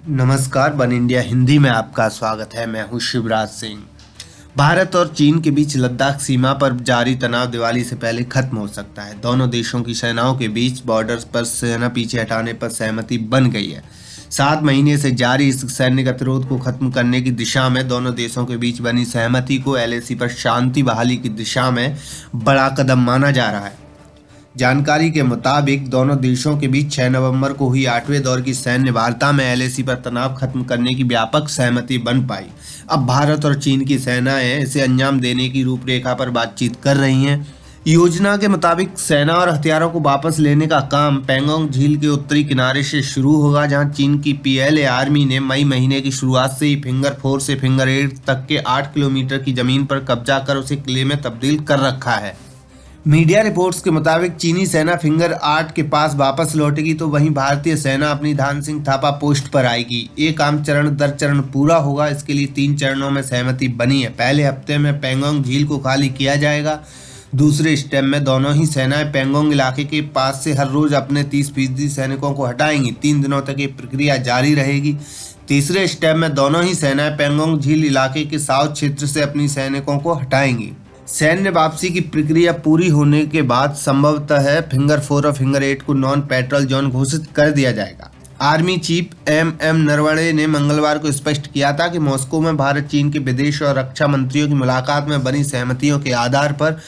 नमस्कार, one India Hindi में आपका स्वागत है। मैं हूं शिवराज सिंह। भारत और चीन के बीच लद्दाख सीमा पर जारी तनाव दिवाली से पहले खत्म हो सकता है। दोनों देशों की सेनाओं के बीच बॉर्डर पर सेना पीछे हटाने पर सहमति बन गई है। 7 महीने से जारी इस सैन्य गतिरोध को खत्म करने की दिशा में दोनों देशों के बीच बनी सहमति को एलएसी पर शांति बहाली की दिशा में बड़ा कदम माना जा रहा है। जानकारी के मुताबिक दोनों देशों के बीच 6 नवंबर को हुई 8वें दौर की सैन्य वार्ता में एलएसी पर तनाव खत्म करने की व्यापक सहमति बन पाई। अब भारत और चीन की सेनाएं इसे अंजाम देने की रूपरेखा पर बातचीत कर रही हैं। योजना के मुताबिक सेना और हथियारों को वापस लेने का काम पैंगोंग झील के उत्तरी किनारे से शुरू होगा, जहां चीन की पीएलए आर्मी ने मई महीने की शुरुआत से ही फिंगर 4 से फिंगर 8 तक के 8 किलोमीटर की जमीन पर कब्जा कर उसे किले में तब्दील कर रखा है। मीडिया रिपोर्ट्स के मुताबिक चीनी सेना फिंगर 8 के पास वापस लौटेगी, तो वहीं भारतीय सेना अपनी धान सिंह थापा पोस्ट पर आएगी। ये काम चरण दर चरण पूरा होगा। इसके लिए 3 चरणों में सहमति बनी है। पहले हफ्ते में पैंगोंग झील को खाली किया जाएगा। दूसरे स्टेप में दोनों ही सेनाएं पैंगोंग इलाके के पास से हर रोज अपने 30% सैनिकों को हटाएंगी। 3 दिनों तक ये प्रक्रिया जारी रहेगी। तीसरे स्टेप में दोनों ही सेनाएं पैंगोंग झील इलाके के साउथ क्षेत्र से अपनी सैनिकों को हटाएंगी। सैन्य वापसी की प्रक्रिया पूरी होने के बाद संभवतः फिंगर 4 और फिंगर 8 को नॉन पेट्रोल जोन घोषित कर दिया जाएगा। आर्मी चीफ एम नरवणे ने मंगलवार को स्पष्ट किया था कि मॉस्को में भारत चीन के विदेश और रक्षा मंत्रियों की मुलाकात में बनी सहमतियों के आधार पर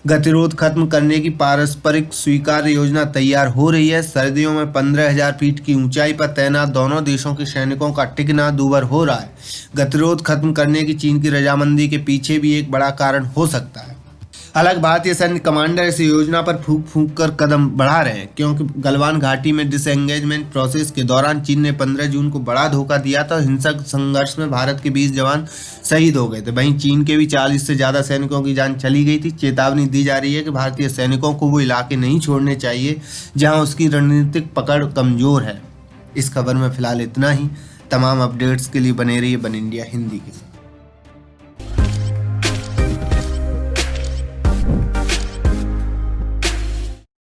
गतिरोध खत्म करने की पारस्परिक स्वीकार्य योजना तैयार हो रही है। सर्दियों में 15,000 फीट की ऊंचाई पर तैनात दोनों देशों के सैनिकों का टिकना दूभर हो रहा है। गतिरोध खत्म करने की चीन की रजामंदी के पीछे भी एक बड़ा कारण हो सकता है। हालांकि भारतीय सैन्य कमांडर इस योजना पर फूंक फूंक कर कदम बढ़ा रहे हैं, क्योंकि गलवान घाटी में डिसएंगेजमेंट प्रोसेस के दौरान चीन ने 15 जून को बड़ा धोखा दिया था। हिंसक संघर्ष में भारत के 20 जवान शहीद हो गए थे। वहीं चीन के भी 40 से ज्यादा सैनिकों की जान चली गई थी। चेतावनी दी जा रही है कि भारतीय सैनिकों को वो इलाके नहीं छोड़ने चाहिए जहाँ उसकी रणनीतिक पकड़ कमजोर है। इस खबर में फिलहाल इतना ही। तमाम अपडेट्स के लिए बने रहिए वन इंडिया हिंदी के साथ।